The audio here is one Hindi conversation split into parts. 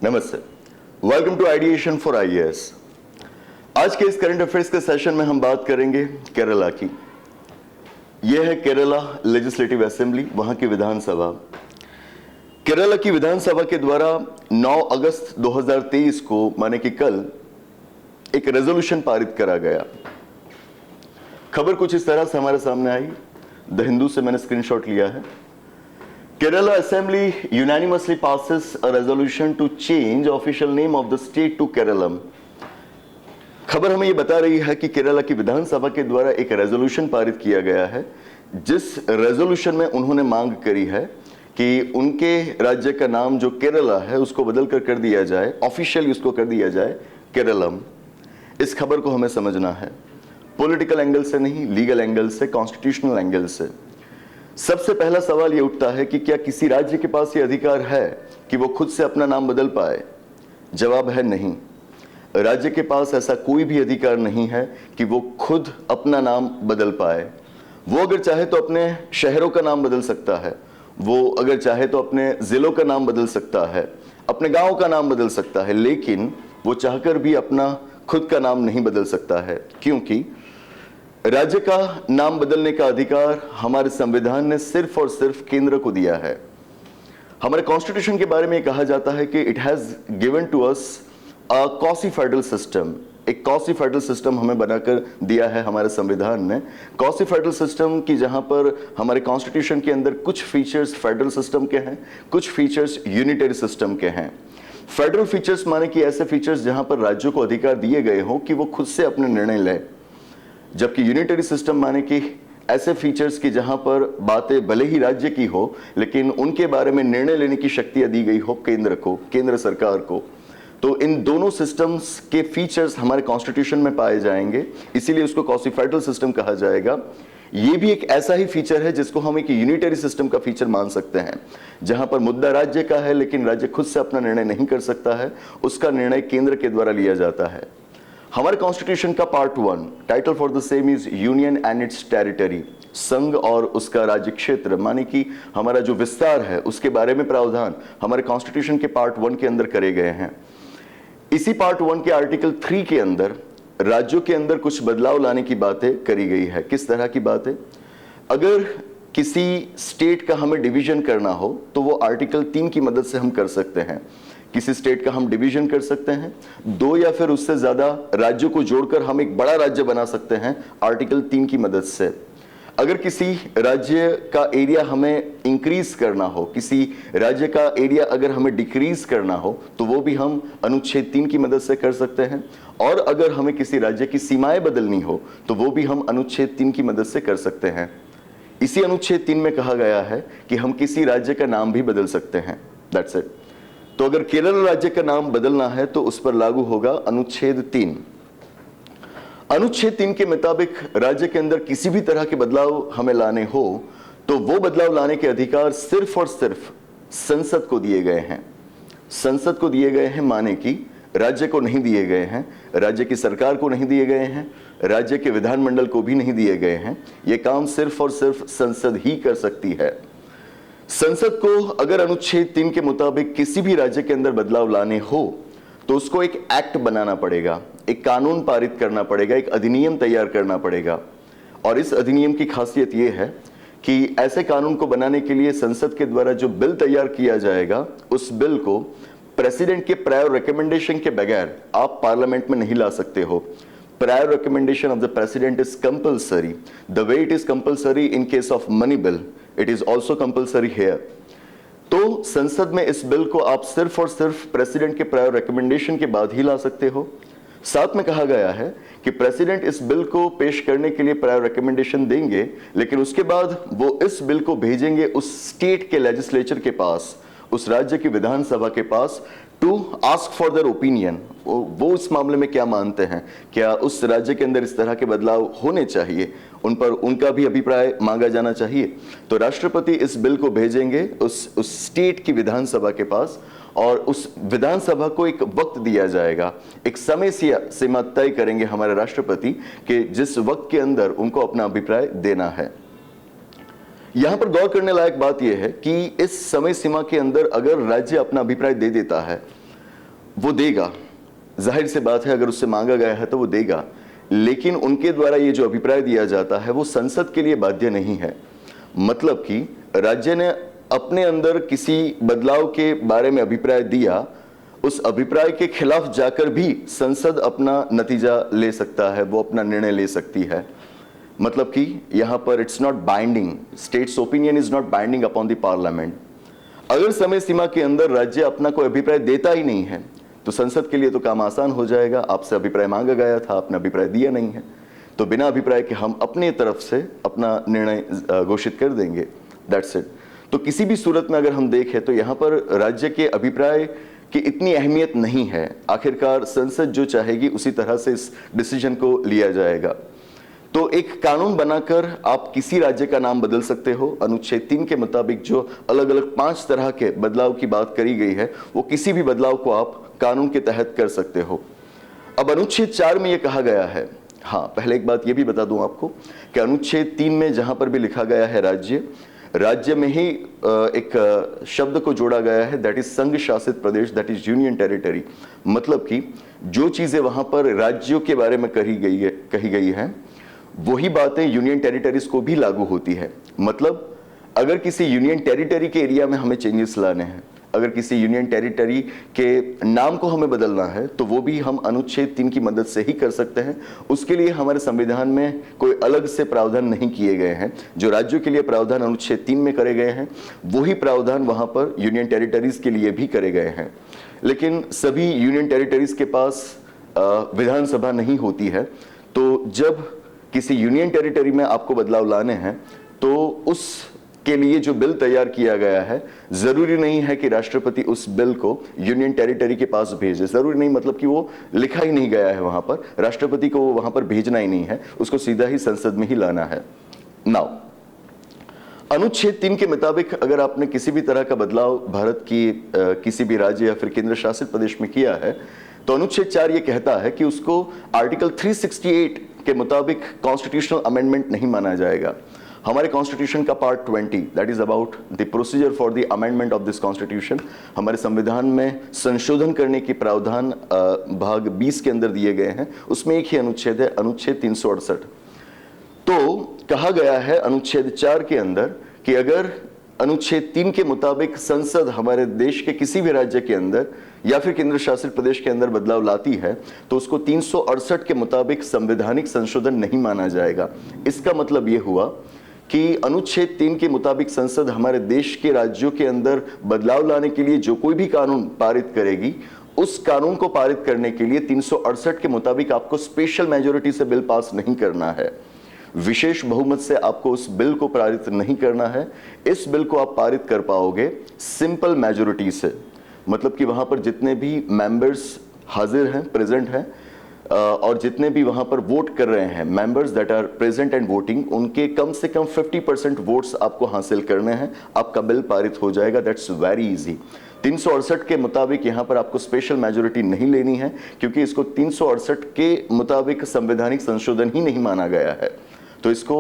नमस्ते, welcome to ideation for IAS. आज के इस करंट अफेयर्स के सेशन में हम बात करेंगे केरला की। यह है केरला लेजिस्लेटिव असेंबली, वहां की विधानसभा। केरला की विधानसभा के द्वारा 9 अगस्त 2023 को माने कि कल एक रेजोल्यूशन पारित करा गया। खबर कुछ इस तरह से हमारे सामने आई, द हिंदू से मैंने स्क्रीनशॉट लिया है। Kerala Assembly unanimously passes a resolution to change official name of the state to Keralam। खबर हमें यह बता रही है कि केरला की विधानसभा के द्वारा एक रेजोल्यूशन पारित किया गया है, जिस रेजोल्यूशन में उन्होंने मांग करी है कि उनके राज्य का नाम जो केरला है उसको बदलकर कर दिया जाए, ऑफिशियली उसको कर दिया जाए केरलम। इस खबर को हमें समझना है पॉलिटिकल एंगल से नहीं, लीगल एंगल से, कॉन्स्टिट्यूशनल एंगल से। सबसे पहला सवाल यह उठता है कि क्या किसी राज्य के पास यह अधिकार है कि वो खुद से अपना नाम बदल पाए? जवाब है नहीं। राज्य के पास ऐसा कोई भी अधिकार नहीं है कि वो खुद अपना नाम बदल पाए। वो अगर चाहे तो अपने शहरों का नाम बदल सकता है, वो अगर चाहे तो अपने जिलों का नाम बदल सकता है, अपने गांव का नाम बदल सकता है, लेकिन वो चाहकर भी अपना खुद का नाम नहीं बदल सकता है, क्योंकि राज्य का नाम बदलने का अधिकार हमारे संविधान ने सिर्फ और सिर्फ केंद्र को दिया है। हमारे कॉन्स्टिट्यूशन के बारे में कहा जाता है कि it has given to us a quasi federal system. एक क्वासी फेडरल सिस्टम हमें बनाकर दिया है हमारे संविधान ने। क्वासी फेडरल सिस्टम की जहां पर हमारे कॉन्स्टिट्यूशन के अंदर कुछ फीचर्स फेडरल सिस्टम के हैं, कुछ फीचर्स यूनिटरी सिस्टम के हैं। फेडरल फीचर्स माने कि ऐसे फीचर्स जहां पर राज्यों को अधिकार दिए गए हों कि वो खुद से अपने निर्णय लें, जबकि यूनिटरी सिस्टम माने कि ऐसे फीचर्स की जहां पर बातें भले ही राज्य की हो, लेकिन उनके बारे में निर्णय लेने की शक्तियां दी गई हो केंद्र को, केंद्र सरकार को। तो इन दोनों सिस्टम्स के फीचर्स हमारे कॉन्स्टिट्यूशन में पाए जाएंगे, इसीलिए उसको क्वासी फेडरल सिस्टम कहा जाएगा। ये भी एक ऐसा ही फीचर है जिसको हम एक यूनिटरी सिस्टम का फीचर मान सकते हैं, जहां पर मुद्दा राज्य का है लेकिन राज्य खुद से अपना निर्णय नहीं कर सकता है, उसका निर्णय केंद्र के द्वारा लिया जाता है। हमारे कॉन्स्टिट्यूशन का part 1 title for the same is union and it's territory. संघ और उसका राज्य क्षेत्र माने कि हमारा जो विस्तार है उसके बारे में प्रावधान हमारे कॉन्स्टिट्यूशन के पार्ट 1 के अंदर करे गए हैं। इसी पार्ट 1 के आर्टिकल 3 के अंदर राज्यों के अंदर कुछ बदलाव लाने की बातें करी गई है। किस तरह की बातें? अगर किसी स्टेट का हमें डिवीजन करना हो तो वो आर्टिकल 3 की मदद से हम कर सकते हैं। किसी स्टेट का हम डिवीजन कर सकते हैं, 2 या फिर उससे ज्यादा राज्यों को जोड़कर हम एक बड़ा राज्य बना सकते हैं आर्टिकल 3 की मदद से। अगर किसी राज्य का एरिया हमें इंक्रीज करना हो, किसी राज्य का एरिया अगर हमें डिक्रीज करना हो, तो वो भी हम अनुच्छेद 3 की मदद से कर सकते हैं। और अगर हमें किसी राज्य की सीमाएं बदलनी हो तो वो भी हम अनुच्छेद 3 की मदद से कर सकते हैं। इसी अनुच्छेद 3 में कहा गया है कि हम किसी राज्य का नाम भी बदल सकते हैं। That's it. तो अगर केरल राज्य का नाम बदलना है तो उस पर लागू होगा अनुच्छेद 3। अनुच्छेद 3 के मुताबिक राज्य के अंदर किसी भी तरह के बदलाव हमें लाने हो तो वो बदलाव लाने के अधिकार सिर्फ और सिर्फ संसद को दिए गए हैं। संसद को दिए गए हैं माने कि राज्य को नहीं दिए गए हैं, राज्य की सरकार को नहीं दिए गए हैं, राज्य के विधानमंडल को भी नहीं दिए गए हैं। यह काम सिर्फ और सिर्फ संसद ही कर सकती है। संसद को अगर अनुच्छेद 3 के मुताबिक किसी भी राज्य के अंदर बदलाव लाने हो तो उसको एक एक्ट बनाना पड़ेगा, एक कानून पारित करना पड़ेगा, एक अधिनियम तैयार करना पड़ेगा। और इस अधिनियम की खासियत यह है कि ऐसे कानून को बनाने के लिए संसद के द्वारा जो बिल तैयार किया जाएगा, उस बिल को प्रेसिडेंट के प्रायर रिकमेंडेशन के बगैर आप पार्लियामेंट में नहीं ला सकते हो। Prior recommendation of the president is compulsory. The way it is compulsory in case of money bill, it is also compulsory here. तो संसद में इस बिल को आप सिर्फ और सिर्फ प्रेसिडेंट के प्रायर रिकमेंडेशन के बाद ही ला सकते हो। साथ में कहा गया है कि प्रेसिडेंट इस बिल को पेश करने के लिए प्रायर रिकमेंडेशन देंगे, लेकिन उसके बाद वो इस बिल को भेजेंगे उस स्टेट के लेजिस्लेचर के पास, उस राज्य की विधानसभा के पास, to ask for their opinion. वो इस मामले में क्या मानते हैं, क्या उस राज्य के अंदर इस तरह के बदलाव होने चाहिए, उन पर उनका भी अभिप्राय मांगा जाना चाहिए। तो राष्ट्रपति इस बिल को भेजेंगे उस स्टेट की विधानसभा के पास, और उस विधानसभा को एक वक्त दिया जाएगा, एक समय सीमा तय करेंगे हमारे राष्ट्रपति कि जिस वक्त के अंदर उनको अपना अभिप्राय देना है। यहां पर गौर करने लायक बात यह है कि इस समय सीमा के अंदर अगर राज्य अपना अभिप्राय दे देता है वो देगा, जाहिर सी बात है, अगर उससे मांगा गया है तो वो देगा, लेकिन उनके द्वारा ये जो अभिप्राय दिया जाता है वो संसद के लिए बाध्य नहीं है। मतलब कि राज्य ने अपने अंदर किसी बदलाव के बारे में अभिप्राय दिया, उस अभिप्राय के खिलाफ जाकर भी संसद अपना नतीजा ले सकता है, वो अपना निर्णय ले सकती है। मतलब कि यहां पर it's not binding, states opinion is not binding upon the parliament. अगर समय सीमा के अंदर राज्य अपना कोई अभिप्राय देता ही नहीं है तो संसद के लिए तो काम आसान हो जाएगा। आपसे अभिप्राय मांगा गया था, आपने अभिप्राय दिया नहीं है, तो बिना अभिप्राय के हम अपने तरफ से अपना निर्णय घोषित कर देंगे, दैट्स इट। तो किसी भी सूरत में अगर हम देखें तो यहाँ पर राज्य के अभिप्राय की इतनी अहमियत नहीं है। आखिरकार संसद जो चाहेगी उसी तरह से इस डिसीजन को लिया जाएगा। तो एक कानून बनाकर आप किसी राज्य का नाम बदल सकते हो। अनुच्छेद 3 के मुताबिक जो अलग अलग 5 तरह के बदलाव की बात करी गई है, वो किसी भी बदलाव को आप कानून के तहत कर सकते हो। अब अनुच्छेद 4 में यह कहा गया है, हाँ पहले एक बात यह भी बता दूं आपको कि अनुच्छेद 3 में जहां पर भी लिखा गया है राज्य, राज्य में ही एक शब्द को जोड़ा गया है, दैट इज संघ शासित प्रदेश, दैट इज यूनियन टेरिटरी। मतलब कि जो चीजें वहां पर राज्यों के बारे में कही गई है वही बातें यूनियन टेरिटरीज को भी लागू होती है। मतलब अगर किसी यूनियन टेरिटरी के एरिया में हमें चेंजेस लाने हैं, अगर किसी यूनियन टेरिटरी के नाम को हमें बदलना है, तो वो भी हम अनुच्छेद 3 की मदद से ही कर सकते हैं। उसके लिए हमारे संविधान में कोई अलग से प्रावधान नहीं किए गए हैं। जो राज्यों के लिए प्रावधान अनुच्छेद 3 में करे गए हैं, वही प्रावधान वहां पर यूनियन टेरिटरीज के लिए भी करे गए हैं। लेकिन सभी यूनियन टेरिटरीज के पास विधानसभा नहीं होती है, तो जब किसी यूनियन टेरिटरी में आपको बदलाव लाने हैं तो उसके लिए जो बिल तैयार किया गया है, जरूरी नहीं है कि राष्ट्रपति उस बिल को यूनियन टेरिटरी के पास भेजे। जरूरी नहीं, मतलब कि वो लिखा ही नहीं गया है वहां पर, राष्ट्रपति को वहां पर भेजना ही नहीं है, उसको सीधा ही संसद में ही लाना है। नाउ अनुच्छेद 3 के मुताबिक अगर आपने किसी भी तरह का बदलाव भारत की किसी भी राज्य या फिर केंद्र शासित प्रदेश में किया है, तो अनुच्छेद 4 ये कहता है कि उसको आर्टिकल 368 के मुताबिक कॉन्स्टिट्यूशनल अमेंडमेंट नहीं माना जाएगा। हमारे कॉन्स्टिट्यूशन का part 20, that is about the procedure for the amendment of this constitution, हमारे संविधान में संशोधन करने के प्रावधान भाग 20 के अंदर दिए गए हैं। उसमें एक ही अनुच्छेद है, अनुच्छेद 368। तो कहा गया है अनुच्छेद 4 के अंदर कि अगर अनुच्छेद 3 के मुताबिक संसद हमारे देश के किसी भी राज्य के अंदर या फिर केंद्र शासित प्रदेश के अंदर बदलाव लाती है, तो उसको 368 के मुताबिक संवैधानिक संशोधन नहीं माना जाएगा। इसका मतलब यह हुआ कि अनुच्छेद 3 के मुताबिक संसद हमारे देश के राज्यों के अंदर बदलाव लाने के लिए जो कोई भी कानून पारित करेगी, उस कानून को पारित करने के लिए 368 के मुताबिक आपको स्पेशल मेजोरिटी से बिल पास नहीं करना है, विशेष बहुमत से आपको उस बिल को पारित नहीं करना है। इस बिल को आप पारित कर पाओगे सिंपल मेजोरिटी से। मतलब कि वहां पर जितने भी मेंबर्स हाजिर हैं, प्रेजेंट हैं, और जितने भी वहां पर वोट कर रहे हैं, members that are present and voting, उनके कम से कम 50% वोट्स आपको हासिल करने हैं, आपका बिल पारित हो जाएगा। That's very easy. 368 के मुताबिक यहाँ पर आपको स्पेशल मेजोरिटी नहीं लेनी है, क्योंकि इसको 368 के मुताबिक संवैधानिक संशोधन ही नहीं माना गया है। तो इसको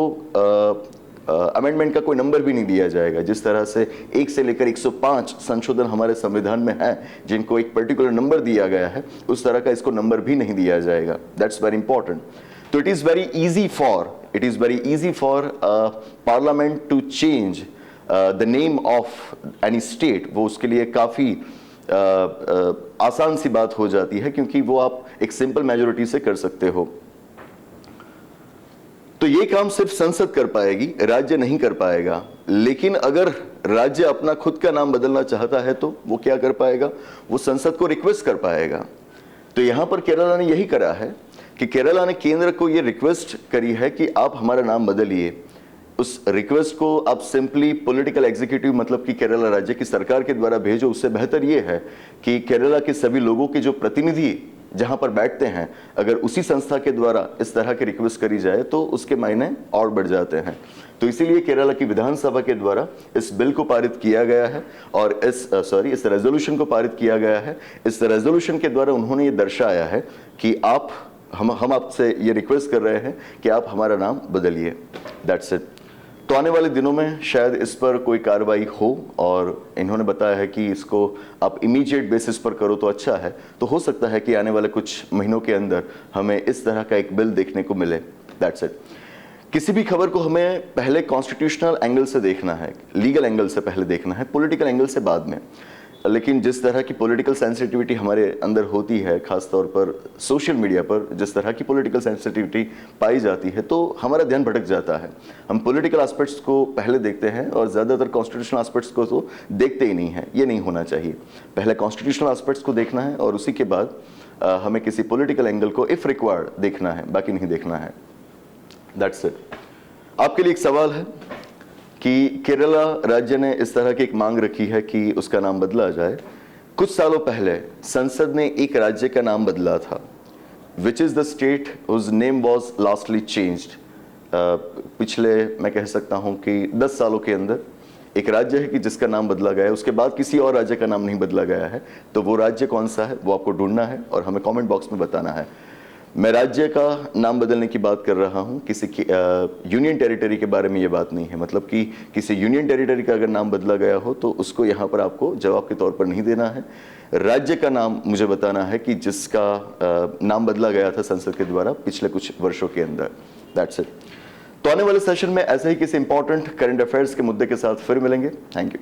अमेंडमेंट का कोई नंबर भी नहीं दिया जाएगा। जिस तरह से 1 से लेकर 105 संशोधन हमारे संविधान में है, जिनको एक पर्टिकुलर नंबर दिया गया है, उस तरह का इसको नंबर भी नहीं दिया जाएगा। That's very important. तो it is very easy for parliament to change the name of any state. वो उसके लिए काफी आसान सी बात हो जाती है, क्योंकि वो आप एक सिंपल मेजोरिटी से कर सकते हो। तो ये काम सिर्फ संसद कर पाएगी, राज्य नहीं कर पाएगा। लेकिन अगर राज्य अपना खुद का नाम बदलना चाहता है तो वो क्या कर पाएगा? वो संसद को रिक्वेस्ट कर पाएगा। तो यहां पर केरला ने यही करा है कि केरला ने केंद्र को ये रिक्वेस्ट करी है कि आप हमारा नाम बदलिए। उस रिक्वेस्ट को आप सिंपली पॉलिटिकल एग्जीक्यूटिव, मतलब कि केरला राज्य की सरकार के द्वारा भेजो। उससे बेहतर ये है कि केरला के सभी लोगों के जो प्रतिनिधि जहां पर बैठते हैं, अगर उसी संस्था के द्वारा इस तरह की रिक्वेस्ट करी जाए तो उसके मायने और बढ़ जाते हैं। तो इसीलिए केरला की विधानसभा के द्वारा इस बिल को पारित किया गया है और इस रेजोल्यूशन को पारित किया गया है। इस रेजोल्यूशन के द्वारा उन्होंने ये दर्शाया है कि हम आपसे ये रिक्वेस्ट कर रहे हैं कि आप हमारा नाम बदलिए। That's it. तो आने वाले दिनों में शायद इस पर कोई कार्रवाई हो, और इन्होंने बताया है कि इसको आप इमीडिएट बेसिस पर करो तो अच्छा है। तो हो सकता है कि आने वाले कुछ महीनों के अंदर हमें इस तरह का एक बिल देखने को मिले। That's it. किसी भी खबर को हमें पहले कॉन्स्टिट्यूशनल एंगल से देखना है, लीगल एंगल से पहले देखना है, पॉलिटिकल एंगल से बाद में। लेकिन जिस तरह की पॉलिटिकल सेंसिटिविटी हमारे अंदर होती है, खासतौर पर सोशल मीडिया पर जिस तरह की पॉलिटिकल सेंसिटिविटी पाई जाती है, तो हमारा ध्यान भटक जाता है। हम पॉलिटिकल एस्पेक्ट्स को पहले देखते हैं और ज़्यादातर कॉन्स्टिट्यूशनल एस्पेक्ट्स को तो देखते ही नहीं हैं। ये नहीं होना चाहिए। पहले कॉन्स्टिट्यूशनल एस्पेक्ट्स को देखना है और उसी के बाद हमें किसी पॉलिटिकल एंगल को इफ़ रिक्वायर्ड देखना है, बाकी नहीं देखना है। That's it. आपके लिए एक सवाल है कि केरला राज्य ने इस तरह की एक मांग रखी है कि उसका नाम बदला जाए। कुछ सालों पहले संसद ने एक राज्य का नाम बदला था, which is the state whose name was lastly changed. पिछले मैं कह सकता हूं कि 10 सालों के अंदर एक राज्य है कि जिसका नाम बदला गया है, उसके बाद किसी और राज्य का नाम नहीं बदला गया है। तो वो राज्य कौन सा है वो आपको ढूंढना है और हमें कमेंट बॉक्स में बताना है। मैं राज्य का नाम बदलने की बात कर रहा हूं, किसी की यूनियन टेरिटरी के बारे में ये बात नहीं है। मतलब कि किसी यूनियन टेरिटरी का अगर नाम बदला गया हो तो उसको यहाँ पर आपको जवाब के तौर पर नहीं देना है। राज्य का नाम मुझे बताना है कि जिसका नाम बदला गया था संसद के द्वारा पिछले कुछ वर्षों के अंदर। That's it. तो आने वाले सेशन में ऐसे ही किसी इंपॉर्टेंट करंट अफेयर्स के मुद्दे के साथ फिर मिलेंगे। Thank you.